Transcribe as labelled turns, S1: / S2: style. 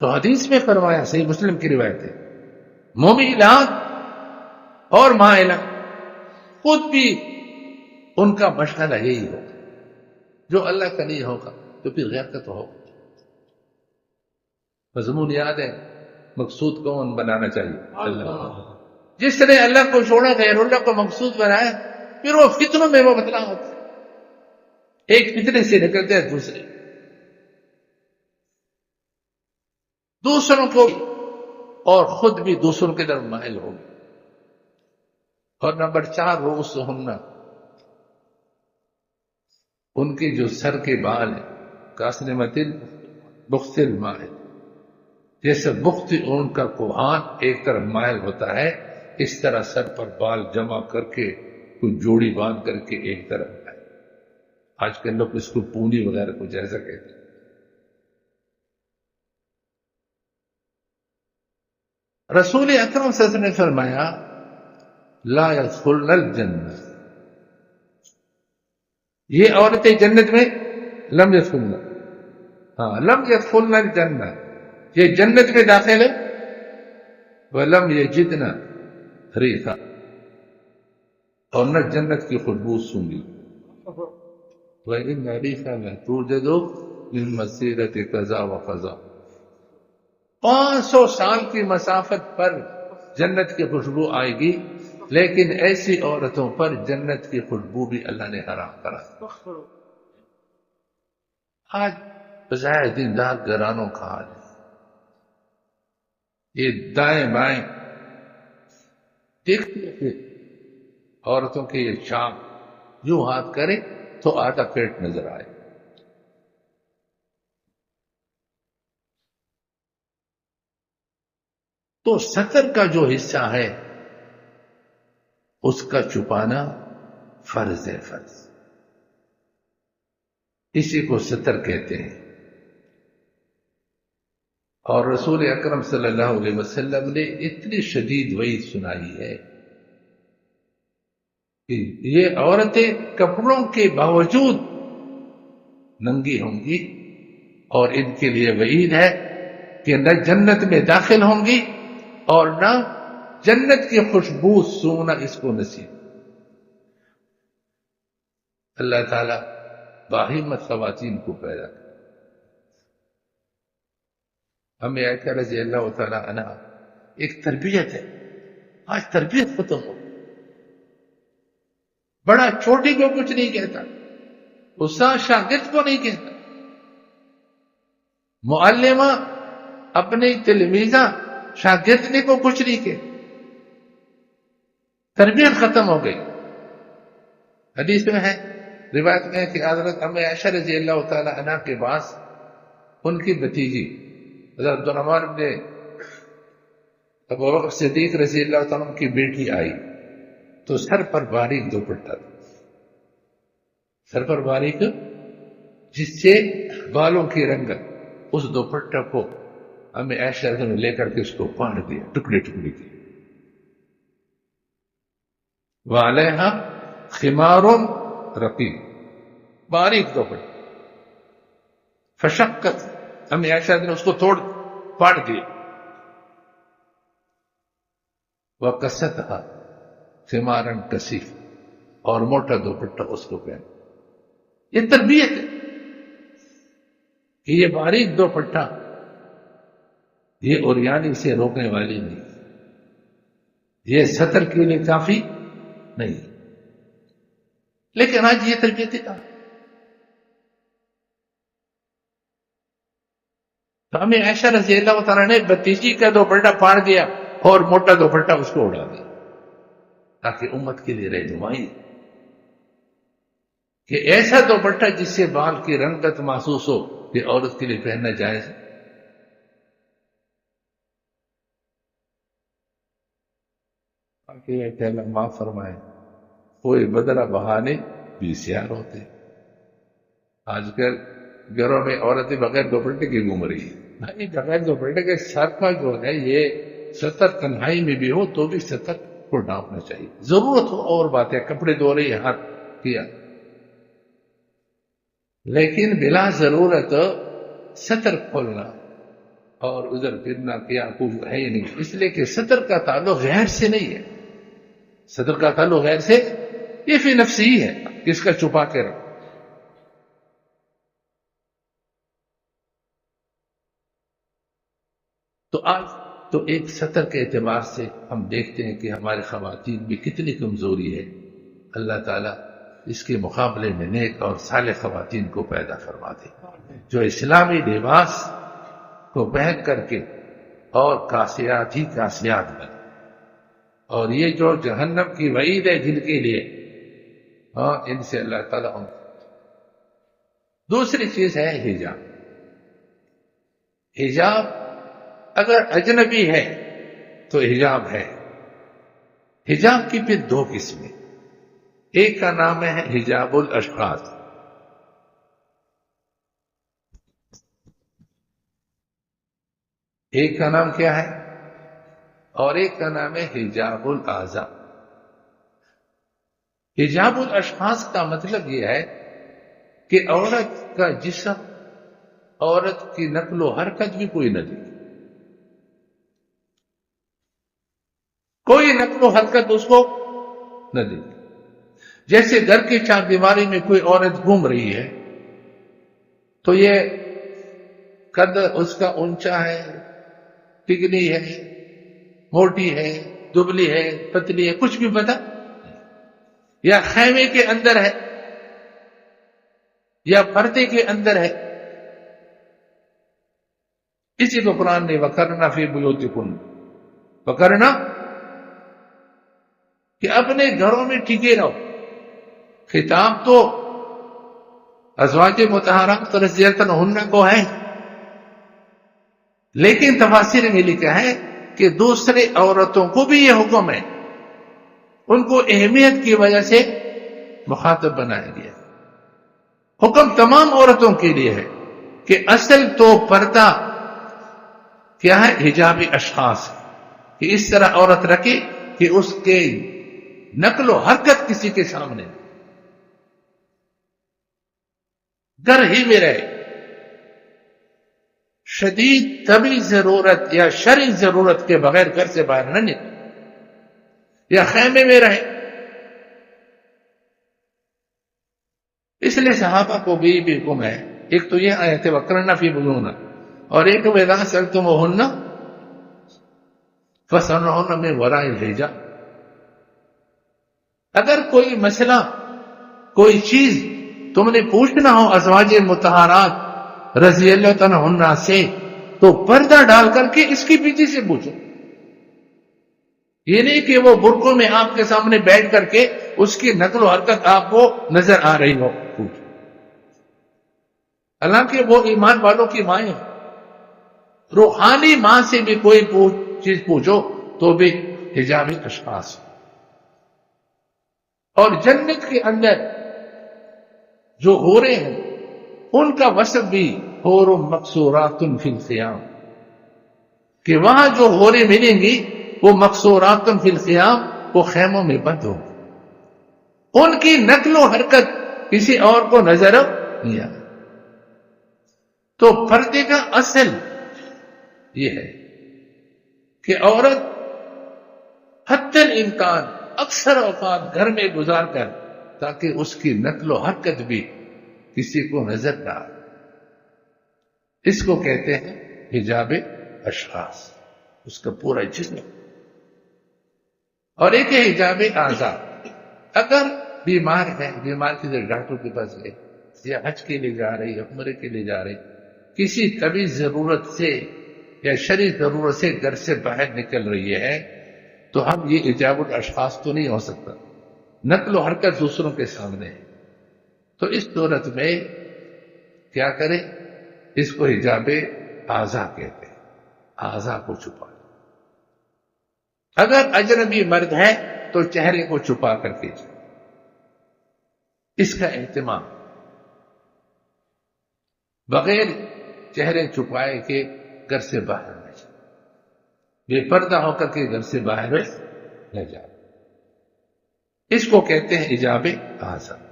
S1: تو حدیث میں فرمایا، صحیح مسلم کی روایت ہے، مومنات اور مائلات خود بھی ان کا مشغلہ یہی ہوگا، جو اللہ کا نہیں ہوگا تو پھر غیر کا تو ہوگا۔ مضمون یاد ہے، مقصود کون بنانا چاہیے؟ اللہ۔ جس نے اللہ کو چھوڑا، غیر اللہ کو مقصود بنایا، پھر وہ فتنوں میں وہ مبتلا ہوتا ہے، ایک فتنے سے نکلتے ہیں دوسروں کو اور خود بھی دوسروں کی طرف مائل ہوگی۔ اور نمبر 4، رؤوسہن، ان کے جو سر کے بال ہیں، کاسنمۃ البخت المائل، جیسے بخت اون کا کوہان ایک طرف مائل ہوتا ہے، اس طرح سر پر بال جمع کر کے کوئی جوڑی باندھ کر کے ایک طرف ہے۔ آج کل لوگ اس کو پونی وغیرہ کچھ ایسا کہتے ہیں۔ رسول اکرم صلی اللہ علیہ وسلم نے فرمایا، لا يدخلن الجنہ، یہ عورتیں جنت میں لم يدخلن، لم يدخلن الجنہ، یہ جنت میں داخل ہے، ولم يجدن ریحا، اور نہ جنت کی خوشبو سونگی، وَإِنَّ رِيحَهَا لَتُوجَدُ مِن مَسِيرَةِ كَذَا وَكَذَا، 500 سال کی مسافت پر جنت کی خوشبو آئے گی، لیکن ایسی عورتوں پر جنت کی خوشبو بھی اللہ نے حرام کرا۔ آج بظاہر دیندار گھرانوں کا حال ہے، یہ دائیں بائیں دیکھتے ہیں عورتوں کے یہ شام، یوں ہاتھ کرے تو آدھا پیٹ نظر آئے۔ تو ستر کا جو حصہ ہے اس کا چھپانا فرض ہے، فرض، اسی کو ستر کہتے ہیں۔ اور رسول اکرم صلی اللہ علیہ وسلم نے اتنی شدید وعید سنائی ہے کہ یہ عورتیں کپڑوں کے باوجود ننگی ہوں گی، اور ان کے لیے وعید ہے کہ نہ جنت میں داخل ہوں گی اور نہ جنت کی خوشبو سونگنا اس کو نصیب۔ اللہ تعالیٰ باہمت خواتین کو پیدا کر۔ ہمیں عائشہ رضی اللہ تعالیٰ عنہ ایک تربیت ہے، آج تربیت ختم ہو، بڑا چھوٹی کو کچھ نہیں کہتا، استاد شاگرد کو نہیں کہتا، معلمہ اپنی تلمیذہ شاگردنی کو کچھ نہیں کہتا، تربیت ختم ہو گئی۔ حدیث میں ہے، روایت میں ہے کہ حضرت ام عائشہ رضی اللہ تعالی عنہ کے پاس ان کی بھتیجی حضرت عبدالرحمن بن ابو بکر صدیق رضی اللہ تعالیٰ عنہ کی بیٹی آئی، تو سر پر باریک دوپٹہ تھا، سر پر باریک، جس سے بالوں کی رنگت، اس دوپٹہ کو ہمیں عائشہ رضی اللہ عنہ نے لے کر کے اس کو پاڑ دیا، ٹکڑے ٹکڑے کیے۔ وعلیہا خمار رقیق، باریک دوپٹہ، فشقت، ہمیں عائشہ نے اس کو پاڑ دیا۔ وَقَسَتْهَا خِمَارًا كَثِيفًا، اور موٹا دوپٹہ اس کو پہنا۔ یہ تربیت ہے کہ یہ باریک دوپٹہ یہ عریانی سے روکنے والی نہیں، یہ ستر کے لیے کافی نہیں، لیکن آج یہ تربیت کہاں؟ تو ہمیں عائشہ رضی اللہ تعالیٰ نے بھتیجی کا دوپٹہ پھاڑ دیا اور موٹا دوپٹہ اس کو اڑا دیا، تاکہ امت کے لیے رہنمائی کہ ایسا دوپٹہ جس سے بال کی رنگت محسوس ہو، کہ عورت کے لیے پہننا جائز ہے۔ کہ اللہ معاف فرمائے، کوئی بدرہ بہانے بھی سیار ہوتے۔ آج کل گھروں میں عورتیں بغیر دوپٹے کی گھوم رہی ہیں۔ نہیں، بغیر دوپٹے کے سر کا جو ہے یہ ستر تنہائی میں بھی ہو تو بھی ستر کو ڈھانپنا چاہیے، ضرورت ہو اور بات ہے، کپڑے دھو رہی ہے ہاتھ کیا، لیکن بلا ضرورت ستر کھولنا اور ادھر پھرنا کیا کچھ ہے ہی نہیں، اس لیے کہ ستر کا تعلق غیر سے نہیں ہے، ستر کا تعلق غیر سے یہ فی نفسی ہی ہے، کس کا چھپا کے رکھو۔ تو آج تو ایک ستر کے اعتبار سے ہم دیکھتے ہیں کہ ہمارے خواتین میں کتنی کمزوری ہے، اللہ تعالیٰ اس کے مقابلے میں نیک اور صالح خواتین کو پیدا فرما دے، جو اسلامی لباس کو پہن کر کے اور کاسیات ہی کاسیات بنے، اور یہ جو جہنم کی وعید ہے جن کے لیے، ہاں ان سے اللہ تعالیٰ ان۔ دوسری چیز ہے حجاب۔ حجاب اگر اجنبی ہے تو حجاب ہے۔ حجاب کی پھر دو قسمیں، ایک کا نام ہے حجاب الاشخاص، ایک کا نام کیا ہے، اور ایک کا نام ہے حجاب الاعضاء۔ حجاب الاشخاص کا مطلب یہ ہے کہ عورت کا جسم، عورت کی نقل و حرکت بھی کوئی نہ دیکھے، کوئی نقل و حرکت اس کو نہ دیکھے۔ جیسے گھر کی چار دیواری میں کوئی عورت گھوم رہی ہے تو یہ قد اس کا اونچا ہے، ٹکنی ہے، موٹی ہے، دبلی ہے، پتلی ہے، کچھ بھی پتہ، یا خیمے کے اندر ہے یا پردے کے اندر ہے۔ اسی کو قرآن نے وَقَرْنَ فِي بُيُوتِكُنَّ، وَقَرْنَ کہ اپنے گھروں میں ٹکے رہو۔ خطاب تو ازواج مطہرات رضی اللہ عنہن کو ہے، لیکن تفاسیر میں لکھا ہے کہ دوسرے عورتوں کو بھی یہ حکم ہے، ان کو اہمیت کی وجہ سے مخاطب بنایا گیا۔ حکم تمام عورتوں کے لیے ہے کہ اصل تو پردہ کیا ہے، حجاب اشخاص، کہ اس طرح عورت رکھے کہ اس کے نقل و حرکت کسی کے سامنے، گھر ہی میں رہے، شدید طبی ضرورت یا شرعی ضرورت کے بغیر گھر سے باہر نہ نکلے، یا خیمے میں رہے۔ اس لیے صحابہ کو بھی حکم ہے، ایک تو یہ آیت وَقَرْنَ فِي بُيُوتِكُنَّ، اور ایک وَإِذَا سَأَلْتُمُوهُنَّ فَاسْأَلُوهُنَّ مِنْ وَرَاءِ الْحِجَابِ۔ اگر کوئی مسئلہ، کوئی چیز تم نے پوچھنا ہو ازواج مطہرات رضی اللہ تعالیٰ عنہ سے، تو پردہ ڈال کر کے اس کے پیچھے سے پوچھو۔ یہ نہیں کہ وہ برقعوں میں آپ کے سامنے بیٹھ کر کے اس کی نقل و حرکت آپ کو نظر آ رہی ہو، پوچھو۔ حالانکہ وہ ایمان والوں کی مائیں ہیں، روحانی ماں سے بھی کوئی چیز پوچھو تو بھی حجاب اشخاص۔ اور جنت کے اندر جو حوریں ہیں ان کا وصف بھی حور مقصورات فی الخیام، کہ وہاں جو حوریں ملیں گی وہ مقصورات فی الخیام، وہ خیموں میں بند ہوں، ان کی نقل و حرکت کسی اور کو نظر نہیں آئے۔ تو پردے کا اصل یہ ہے کہ عورت حتی الامکان اکثر اوقات گھر میں گزار کر، تاکہ اس کی نقل و حرکت بھی کسی کو نظر نہ آئے، اس کو کہتے ہیں حجاب اشخاص، اس کا پورا جسم۔ اور ایک ہے حجاب اعضاء، اگر بیمار ہے، بیمار کے لیے ڈاکٹر کے پاس گئے، یا حج کے لیے جا رہی، یا عمرے کے لیے جا رہی، کسی طبی ضرورت سے یا شرعی ضرورت سے گھر سے باہر نکل رہی ہے، تو ہم یہ حجاب الاشخاص تو نہیں ہو سکتا، نقل و حرکت دوسروں کے سامنے ہے، تو اس صورت میں کیا کرے، اس کو حجاب اعضاء کہتے ہیں، اعضاء کو چھپا۔ اگر اجنبی مرد ہے تو چہرے کو چھپا کر کے جائے، اس کا اہتمام، بغیر چہرے چھپائے کے گھر سے باہر نہ جائے، بے پردہ ہو کر کے گھر سے باہر نہ جائے، اس کو کہتے ہیں حجاب اعضاء۔